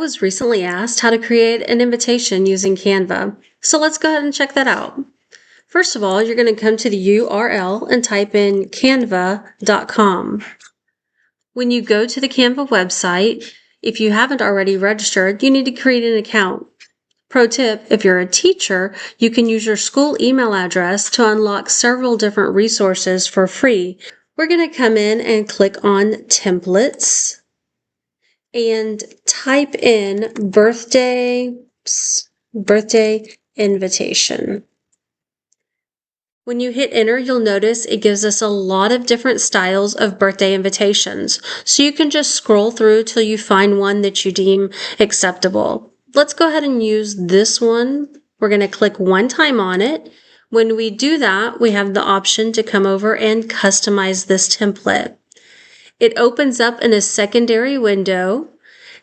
I was recently asked how to create an invitation using Canva. So let's go ahead and check that out. First of all, you're going to come to the URL and type in canva.com. When you go to the Canva website, if you haven't already registered, you need to create an account. Pro tip, if you're a teacher, you can use your school email address to unlock several different resources for free. We're going to come in and click on templates and type in birthday invitation. When you hit enter, you'll notice it gives us a lot of different styles of birthday invitations. So you can just scroll through till you find one that you deem acceptable. Let's go ahead and use this one. We're going to click one time on it. When we do that, we have the option to come over and customize this template. It opens up in a secondary window.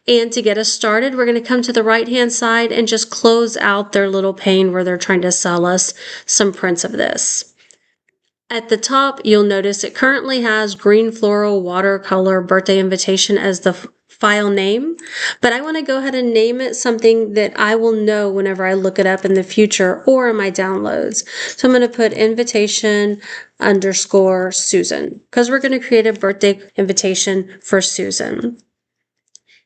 And to get us started, we're going to come to the right-hand side and just close out their little pane where they're trying to sell us some prints of this. At the top, you'll notice it currently has green floral watercolor birthday invitation as the file name, but I want to go ahead and name it something that I will know whenever I look it up in the future or in my downloads. So I'm going to put invitation _ Susan because we're going to create a birthday invitation for Susan.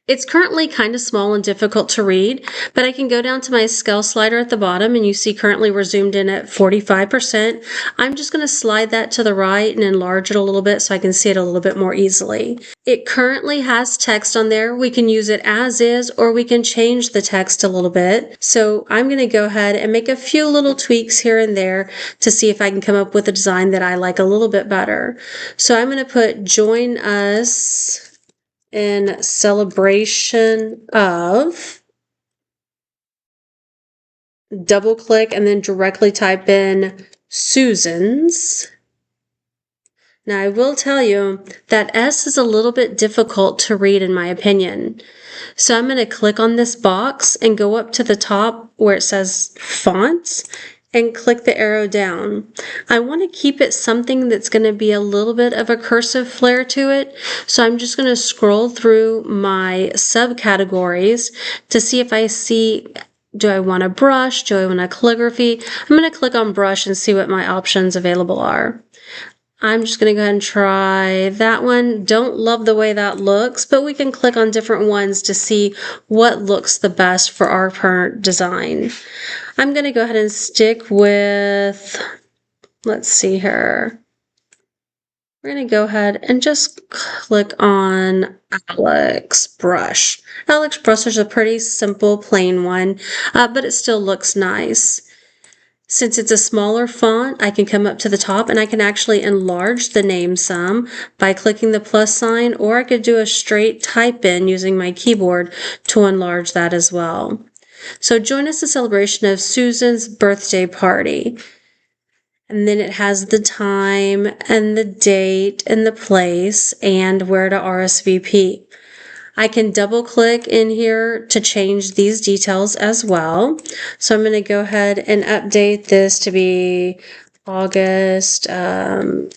It's currently kind of small and difficult to read, but I can go down to my scale slider at the bottom and you see currently we're zoomed in at 45%. I'm just going to slide that to the right and enlarge it a little bit so I can see it a little bit more easily. It currently has text on there. We can use it as is or we can change the text a little bit. So I'm going to go ahead and make a few little tweaks here and there to see if I can come up with a design that I like a little bit better. So I'm going to put join us in celebration of, double click and then directly type in Susan's. Now I will tell you that S is a little bit difficult to read in my opinion. So I'm going to click on this box and go up to the top where it says fonts and click the arrow down. I want to keep it something that's going to be a little bit of a cursive flair to it. So I'm just going to scroll through my subcategories to see if I see, do I want a brush? Do I want a calligraphy? I'm going to click on brush and see what my options available are. I'm just going to go ahead and try that one. Don't love the way that looks, but we can click on different ones to see what looks the best for our current design. I'm going to go ahead and stick with, let's see here. We're going to go ahead and just click on Alex Brush. Alex Brush is a pretty simple, plain one, but it still looks nice. Since it's a smaller font, I can come up to the top and I can actually enlarge the name some by clicking the plus sign, or I could do a straight type in using my keyboard to enlarge that as well. So join us in celebration of Susan's birthday party. And then it has the time and the date and the place and where to RSVP. I can double click in here to change these details as well. So I'm going to go ahead and update this to be August 17,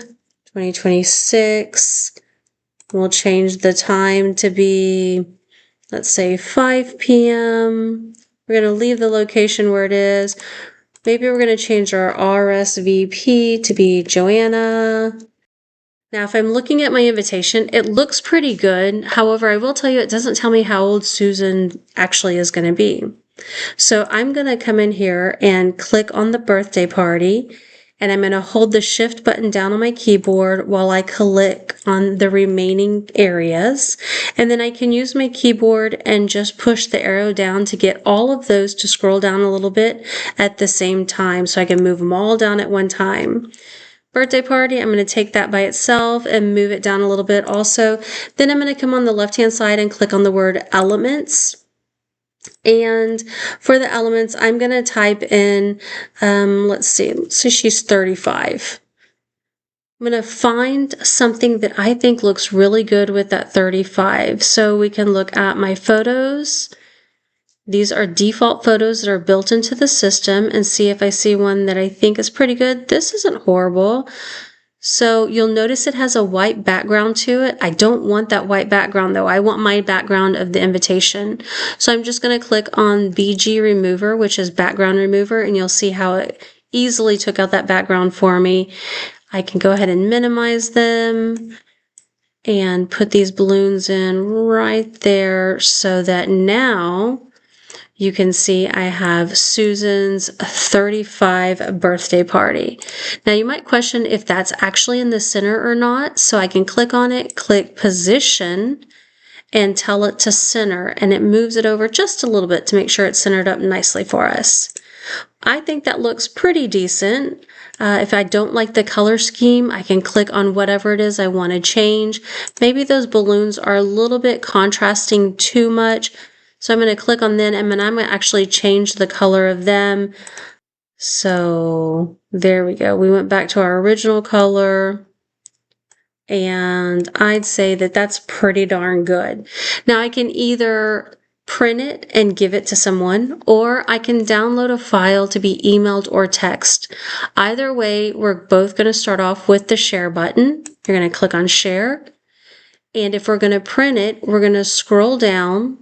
2026. We'll change the time to be, let's say 5 p.m. We're going to leave the location where it is. Maybe we're going to change our RSVP to be Joanna. Now, if I'm looking at my invitation, it looks pretty good. However, I will tell you, it doesn't tell me how old Susan actually is going to be. So I'm going to come in here and click on the birthday party, and I'm going to hold the shift button down on my keyboard while I click on the remaining areas. And then I can use my keyboard and just push the arrow down to get all of those to scroll down a little bit at the same time so I can move them all down at one time. Birthday party, I'm going to take that by itself and move it down a little bit also. Then I'm going to come on the left-hand side and click on the word elements. And for the elements, I'm going to type in, let's see, she's 35. I'm going to find something that I think looks really good with that 35. So we can look at my photos. These are default photos that are built into the system and see if I see one that I think is pretty good. This isn't horrible. So you'll notice it has a white background to it. I don't want that white background though. I want my background of the invitation. So I'm just going to click on BG Remover, which is background remover, and you'll see how it easily took out that background for me. I can go ahead and minimize them and put these balloons in right there so that now you can see I have Susan's 35 birthday party. Now you might question if that's actually in the center or not, so I can click on it, click position, and tell it to center, and it moves it over just a little bit to make sure it's centered up nicely for us. I think that looks pretty decent. If I don't like the color scheme, I can click on whatever it is I want to change. Maybe those balloons are a little bit contrasting too much. So I'm going to click on them, and then I'm going to actually change the color of them. So there we go. We went back to our original color. And I'd say that that's pretty darn good. Now I can either print it and give it to someone, or I can download a file to be emailed or text. Either way, we're both going to start off with the share button. You're going to click on share. And if we're going to print it, we're going to scroll down.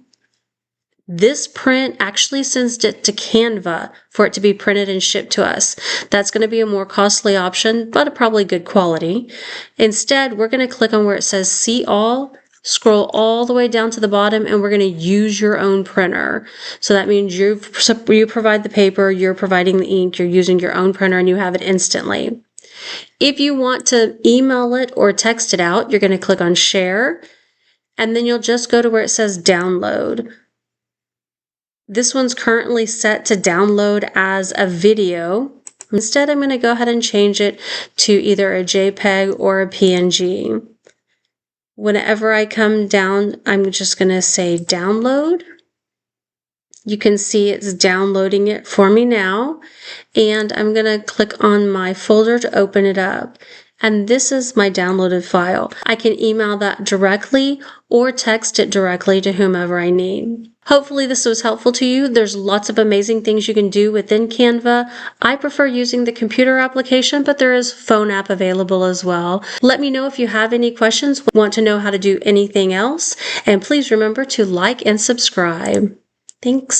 This print actually sends it to Canva for it to be printed and shipped to us. That's going to be a more costly option, but a probably good quality. Instead, we're going to click on where it says See All, scroll all the way down to the bottom, and we're going to use your own printer. So that means you provide the paper, you're providing the ink, you're using your own printer, and you have it instantly. If you want to email it or text it out, you're going to click on Share, and then you'll just go to where it says Download. This one's currently set to download as a video. Instead, I'm going to go ahead and change it to either a JPEG or a PNG. Whenever I come down, I'm just going to say download. You can see it's downloading it for me now. And I'm going to click on my folder to open it up. And this is my downloaded file. I can email that directly or text it directly to whomever I need. Hopefully this was helpful to you. There's lots of amazing things you can do within Canva. I prefer using the computer application, but there is phone app available as well. Let me know if you have any questions, want to know how to do anything else, and please remember to like and subscribe. Thanks.